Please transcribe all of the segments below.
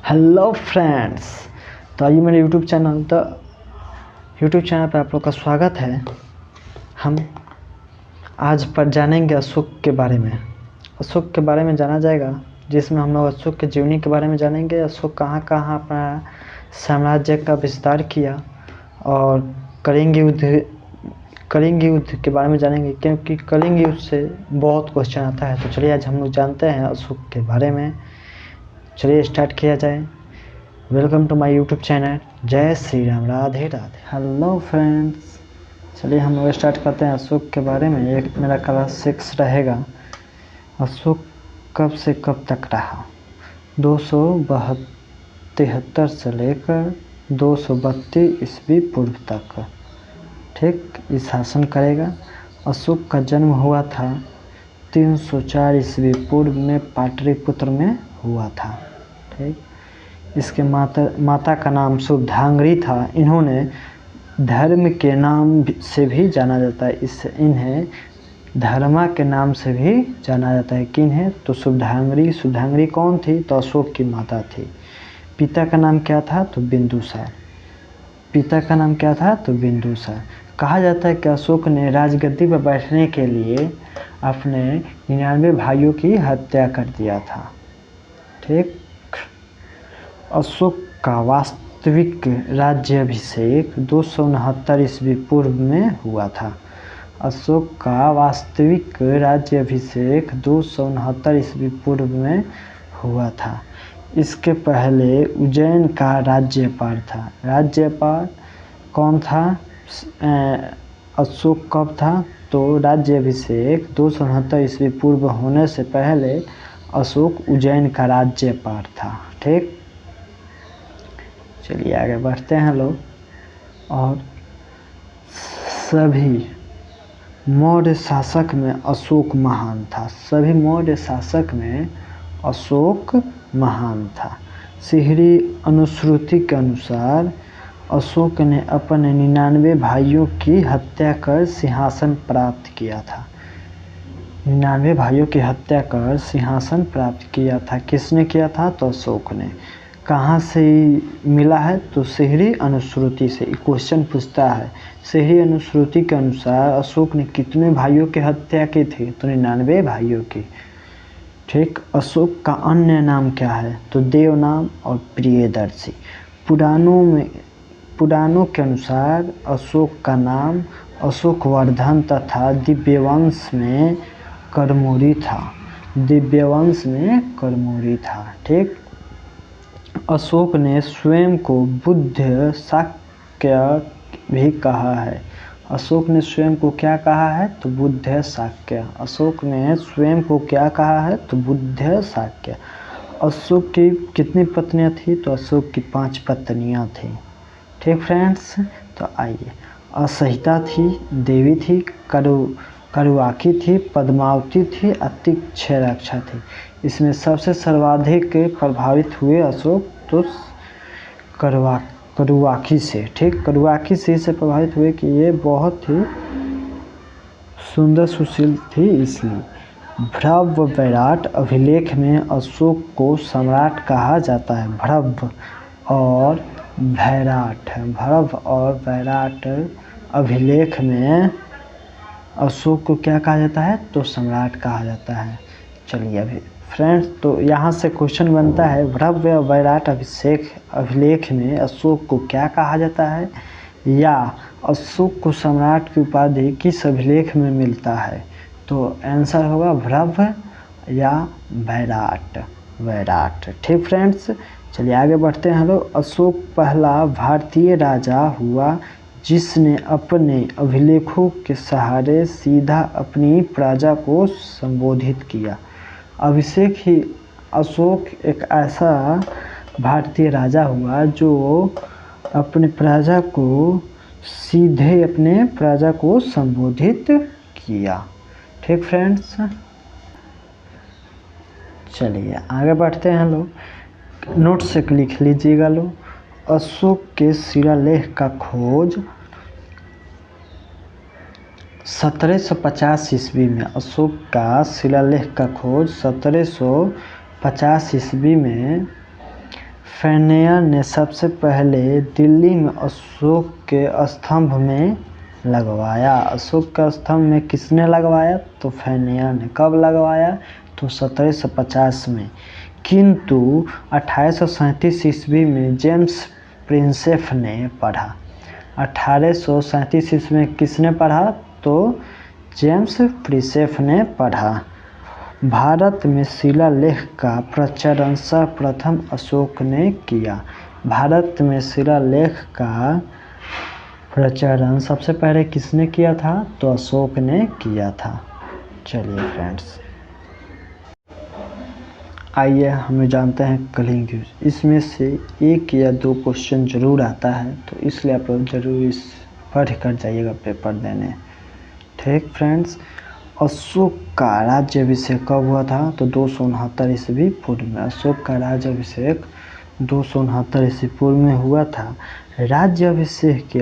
Hello friends, तो आइए मेरे यूट्यूब चैनल पर आप लोग का स्वागत है। हम आज पर जानेंगे अशोक के बारे में। अशोक के बारे में जाना जाएगा, जिसमें हम लोग अशोक के जीवनी के बारे में जानेंगे। अशोक कहाँ कहाँ अपना साम्राज्य का विस्तार किया और कलिंग युद्ध के बारे में जानेंगे, क्योंकि कलिंग युद्ध से बहुत क्वेश्चन आता है। तो चलिए आज हम लोग जानते हैं अशोक के बारे में। चलिए स्टार्ट किया जाए। Welcome to my YouTube channel. जय श्री राम, राधे राधे। हेलो फ्रेंड्स, चलिए हम लोग स्टार्ट करते हैं अशोक के बारे में। ये मेरा क्लास 6 रहेगा। अशोक कब से कब तक रहा? 273 से लेकर 232 ईस्वी पूर्व तक, ठीक, ये शासन करेगा। अशोक का जन्म हुआ था 304 ईस्वी पूर्व में पाटलिपुत्र में हुआ था, ठीक। इसके माता का नाम शुभधांगरी था। इन्होंने धर्म के नाम से भी जाना जाता है। इन्हें धर्मा के नाम से भी जाना जाता है। किन्हें? तो शुभधांगरी कौन थी? तो अशोक की माता थी। पिता का नाम क्या था? तो बिंदुसार। कहा जाता है कि अशोक ने राजगद्दी पर बैठने के लिए अपने 99 भाइयों की हत्या कर दिया था, ठीक। अशोक का वास्तविक राज्याभिषेक 269 ईस्वी पूर्व में हुआ था। अशोक का वास्तविक राज्याभिषेक 269 ईस्वी पूर्व में हुआ था। इसके पहले उज्जैन का राज्यपाल था। राज्यपाल कौन था? अशोक कब था? तो राज्याभिषेक 269 ईस्वी पूर्व होने से पहले अशोक उज्जैन का राज्यपाल था, ठीक। चलिए आगे बढ़ते हैं लोग। और सभी मौर्य शासक में अशोक महान था। सिहरी अनुश्रुति के अनुसार अशोक ने अपने 99 भाइयों की हत्या कर सिंहासन प्राप्त किया था। 99 भाइयों की हत्या कर सिंहासन प्राप्त किया था। किसने किया था? तो अशोक ने। कहाँ से मिला है? तो सिहरी अनुश्रुति से। क्वेश्चन पूछता है सिहरी अनुश्रुति के अनुसार अशोक ने कितने भाइयों की हत्या की थी? तो 99 भाइयों की, ठीक। अशोक का अन्य नाम क्या है? तो देवनाम और प्रियदर्शी। पुराणों के अनुसार अशोक का नाम अशोकवर्धन तथा दिव्यवंश में करमोरी था, ठीक। अशोक ने स्वयं को बुद्ध शाक्य भी कहा है। अशोक ने स्वयं को क्या कहा है? तो बुद्ध शाक्य। अशोक ने स्वयं को क्या कहा है? तो बुद्ध शाक्य। अशोक की कितनी पत्नियां थी? तो अशोक की 5 पत्नियां थी, ठीक फ्रेंड्स। तो आइए, असहिता थी, देवी थी, करुआकी थी, पद्मावती थी, अतिक्षयरक्षा थी। इसमें सबसे सर्वाधिक प्रभावित हुए अशोक तो करुआकी से, ठीक। करुआकी से प्रभावित हुए कि ये बहुत ही सुंदर सुशील थी, इसलिए। भ्रव वैराट अभिलेख में अशोक को सम्राट कहा जाता है। भ्रव और वैराट अभिलेख में अशोक को क्या कहा जाता है? तो सम्राट कहा जाता है। चलिए अभी फ्रेंड्स, तो यहाँ से क्वेश्चन बनता है, भ्रव वैराट अभिलेख में अशोक को क्या कहा जाता है, या अशोक को सम्राट की उपाधि किस अभिलेख में मिलता है? तो आंसर होगा भ्रव या वैराट, ठीक फ्रेंड्स। चलिए आगे बढ़ते हैं लोग। अशोक पहला भारतीय राजा हुआ जिसने अपने अभिलेखों के सहारे सीधा अपनी प्रजा को संबोधित किया। अशोक एक ऐसा भारतीय राजा हुआ जो अपने प्रजा को संबोधित किया, ठीक फ्रेंड्स। चलिए आगे बढ़ते हैं लोग। नोट से लिख लीजिएगा लोग। अशोक के शिलालेख का खोज 1750 ईस्वी में। अशोक का शिलालेख का खोज 1750 ईस्वी में फैनियर ने सबसे पहले दिल्ली में अशोक के स्तंभ में लगवाया। अशोक का स्तंभ में किसने लगवाया? तो फैनियर ने। कब लगवाया? तो 1750 में। किंतु 1837 ईस्वी में जेम्स प्रिंसेप ने पढ़ा। 1837 ईस्वी में किसने पढ़ा? तो जेम्स प्रिंसेप ने पढ़ा। भारत में शिलालेख का प्रचलन सर्वप्रथम अशोक ने किया। भारत में शिलालेख का प्रचलन सबसे पहले किसने किया था? तो अशोक ने किया था। चलिए फ्रेंड्स, आइए हमें जानते हैं कलिंग युद्ध। इसमें से एक या दो क्वेश्चन जरूर आता है, तो इसलिए आप लोग जरूर इस पढ़ कर जाइएगा पेपर देने। ठीक फ्रेंड्स, अशोक का राज्याभिषेक कब हुआ था? तो 269 ईस्वी पूर्व में। अशोक का राज्याभिषेक 269 ईस्वी पूर्व में हुआ था। राज्याभिषेक के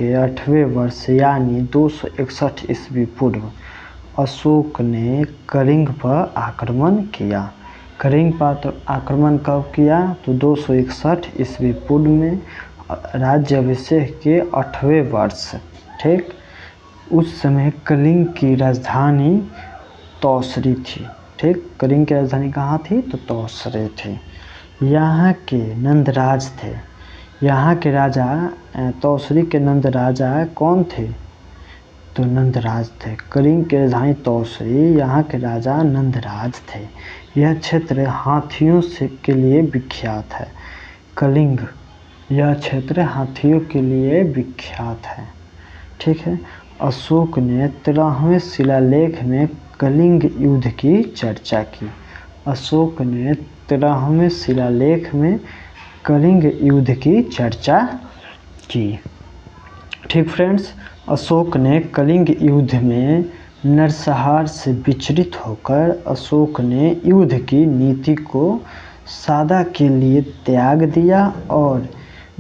8वें वर्ष यानी 261 ईस्वी पूर्व अशोक ने कलिंग पर आक्रमण किया। कलिंग पर आक्रमण कब किया? तो 261 ईस्वी पूर्व में राज्याभिषेक के 8वें वर्ष। ठीक, उस समय कलिंग की राजधानी तौसरी थी। ठीक, कलिंग की राजधानी कहाँ थी? तो तौसरी थी। यहाँ के नंदराज थे। यहाँ के राजा तौसरी के नंद राजा कौन थे? तो नंदराज थे। कलिंग की राजधानी तौसरी, यहाँ के राजा नंदराज थे। यह क्षेत्र हाथियों से के लिए विख्यात है। कलिंग, यह क्षेत्र हाथियों के लिए विख्यात है। ठीक है, अशोक ने 13वें शिलालेख में कलिंग युद्ध की चर्चा की। अशोक ने 13वें शिलालेख में कलिंग युद्ध की चर्चा की। ठीक फ्रेंड्स, अशोक ने कलिंग युद्ध में नरसंहार से विचलित होकर अशोक ने युद्ध की नीति को सादा के लिए त्याग दिया और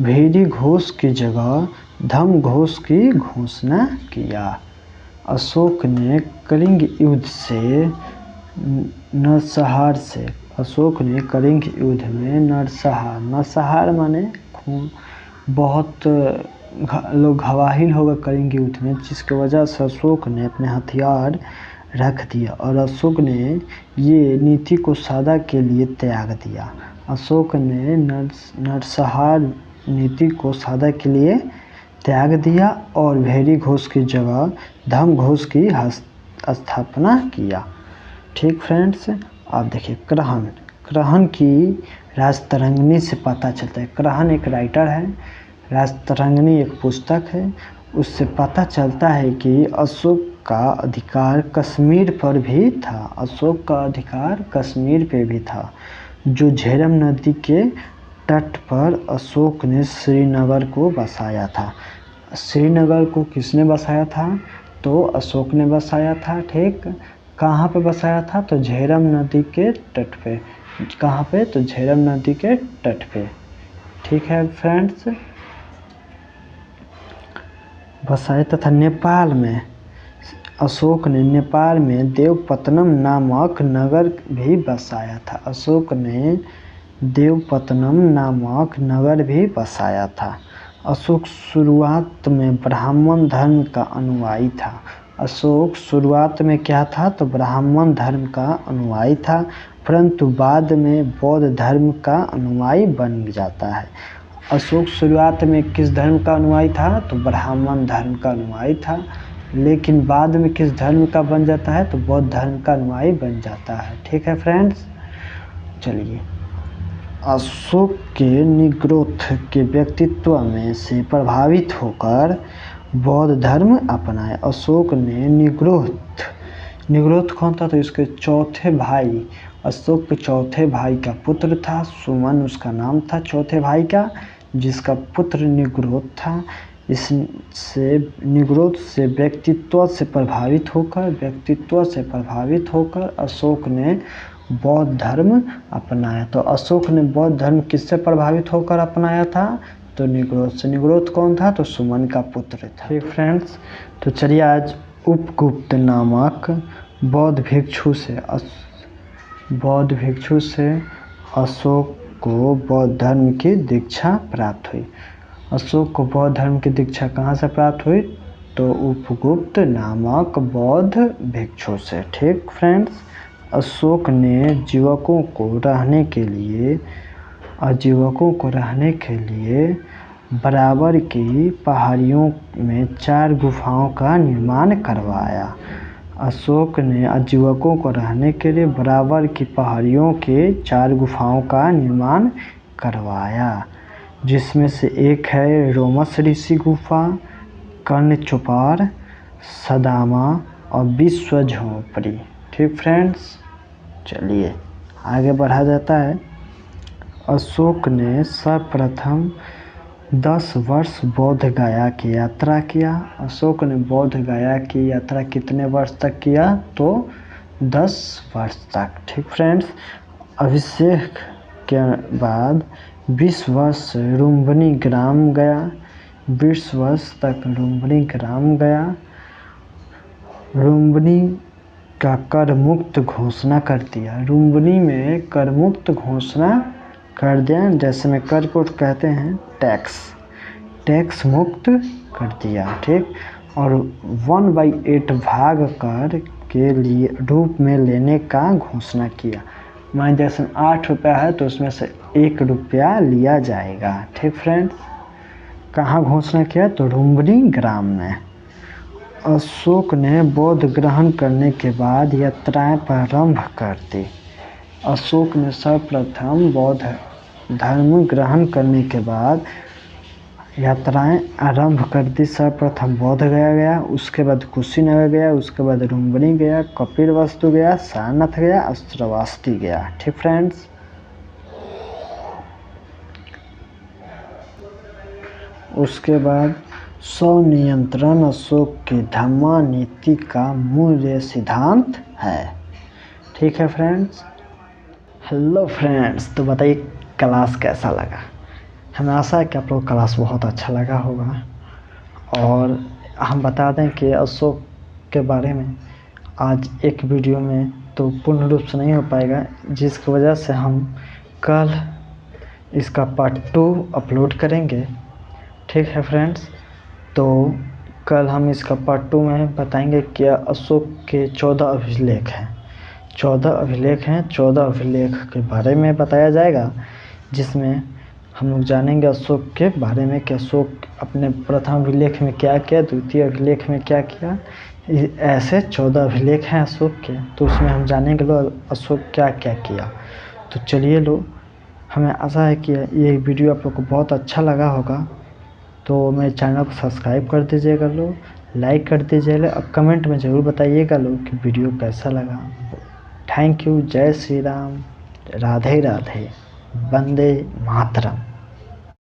भेड़ी घोष की जगह धम घोष की घोषणा किया। अशोक ने कलिंग युद्ध से नरसंहार से अशोक ने कलिंग युद्ध में नरसंहार माने खून, बहुत लोग घायल हो गए कलिंग युद्ध में, जिसकी वजह से अशोक ने अपने हथियार रख दिया और अशोक ने ये नीति को सादा के लिए त्याग दिया। अशोक ने नरसंहार नीति को सादा के लिए त्याग दिया और भेड़ी घोष की जगह धम घोष की स्थापना किया। ठीक फ्रेंड्स, आप देखिए कृहन की राजतरंगिणी से पता चलता है। कृहन एक राइटर है, राजतरंगिणी एक पुस्तक है, उससे पता चलता है कि अशोक का अधिकार कश्मीर पर भी था। अशोक का अधिकार कश्मीर पे भी था, जो झेलम नदी के तट पर अशोक ने श्रीनगर को बसाया था। श्रीनगर को किसने बसाया था? तो अशोक ने बसाया था। ठीक, कहाँ पे बसाया था? तो झेलम नदी के तट पे। कहाँ पे? तो झेलम नदी के तट पे। ठीक है फ्रेंड्स, बसाया तथा नेपाल में अशोक ने नेपाल में देवपतनम नामक नगर भी बसाया था। अशोक ने देवपतनम नामक नगर भी बसाया था। अशोक शुरुआत में ब्राह्मण धर्म का अनुयायी था। अशोक शुरुआत में क्या था? तो ब्राह्मण धर्म का अनुयायी था, परंतु बाद में बौद्ध धर्म का अनुयायी बन जाता है। अशोक शुरुआत में किस धर्म का अनुयायी था? तो ब्राह्मण धर्म का अनुयायी था, लेकिन बाद में किस धर्म का बन जाता है? तो बौद्ध धर्म का अनुयायी बन जाता है। ठीक है फ्रेंड्स, चलिए, अशोक के निग्रोध के व्यक्तित्व में से प्रभावित होकर बौद्ध धर्म अपनाया। अशोक ने निग्रोध कौन था? तो इसके चौथे भाई, अशोक के चौथे भाई का पुत्र था। सुमन उसका नाम था चौथे भाई का, जिसका पुत्र निग्रोध था। इससे निग्रोध से व्यक्तित्व से प्रभावित होकर अशोक ने बौद्ध धर्म अपनाया। तो अशोक ने बौद्ध धर्म किससे प्रभावित होकर अपनाया था? तो निग्रोध से। निग्रोध कौन था? तो सुमन का पुत्र था। ठीक फ्रेंड्स, तो चलिए आज उपगुप्त नामक बौद्ध भिक्षु से अशोक को बौद्ध धर्म की दीक्षा प्राप्त हुई। अशोक को बौद्ध धर्म की दीक्षा कहाँ से प्राप्त हुई? तो उपगुप्त नामक बौद्ध भिक्षु से। ठीक फ्रेंड्स, अशोक ने जीवकों को रहने के लिए बराबर की पहाड़ियों में 4 गुफाओं का निर्माण करवाया। अशोक ने आजीवकों को रहने के लिए बराबर की पहाड़ियों के 4 गुफाओं का निर्माण करवाया, जिसमें से एक है रोमस ऋषि गुफा, कर्ण चौपार, सदामा और विश्व झोपड़ी। ठीक फ्रेंड्स, चलिए आगे बढ़ा जाता है। अशोक ने सर्वप्रथम 10 वर्ष बोध गया की यात्रा किया। अशोक ने बोध गया की यात्रा कितने वर्ष तक किया? तो 10 वर्ष तक। ठीक फ्रेंड्स, अभिषेक के बाद 20 वर्ष लुम्बिनी ग्राम गया। 20 वर्ष तक लुम्बिनी ग्राम गया। लुम्बिनी का कर मुक्त घोषणा कर दिया। लुम्बिनी में कर मुक्त घोषणा कर दिया, जैसे में कर को कहते हैं टैक्स मुक्त कर दिया। ठीक, और 1/8 भाग कर के लिए रूप में लेने का घोषणा किया। मान जैसे 8 रुपया है तो उसमें से 1 रुपया लिया जाएगा। ठीक फ्रेंड्स, कहाँ घोषणा किया? तो लुम्बिनी ग्राम में। अशोक ने बौद्ध ग्रहण करने के बाद यात्राएं प्रारंभ कर दी। अशोक ने सर्वप्रथम बौद्ध धर्म ग्रहण करने के बाद यात्राएं आरंभ कर दी। सर्वप्रथम बौद्ध गया, उसके बाद कुशीनगर गया, उसके बाद लुम्बिनी गया, कपिलवस्तु गया, सारनाथ गया, श्रावस्ती गया। ठीक फ्रेंड्स, उसके बाद स्वनियंत्रण अशोक की धम्मा नीति का मूल सिद्धांत है। ठीक है फ्रेंड्स। हेलो फ्रेंड्स, तो बताइए क्लास कैसा लगा? हमें आशा है कि आप लोग क्लास बहुत अच्छा लगा होगा। और हम बता दें कि अशोक के बारे में आज एक वीडियो में तो पूर्ण रूप से नहीं हो पाएगा, जिसकी वजह से हम कल इसका पार्ट 2 अपलोड करेंगे। ठीक है फ्रेंड्स, तो कल हम इसका पार्ट 2 में बताएंगे कि अशोक के 14 अभिलेख हैं। 14 अभिलेख हैं। 14 अभिलेख के बारे में बताया जाएगा, जिसमें हम लोग जानेंगे अशोक के बारे में कि अशोक अपने प्रथम अभिलेख में क्या किया, द्वितीय अभिलेख में क्या किया। ऐसे 14 अभिलेख हैं अशोक के, तो उसमें हम जानेंगे अशोक क्या क्या किया। तो चलिए हमें आशा है कि ये वीडियो आप लोग को बहुत अच्छा लगा होगा। तो मेरे चैनल को सब्सक्राइब कर दीजिएगा लाइक कर दीजिएगा, अब कमेंट में ज़रूर बताइएगा कि वीडियो कैसा लगा। Thank you. जय श्री राम, राधे राधे, वंदे मातरम।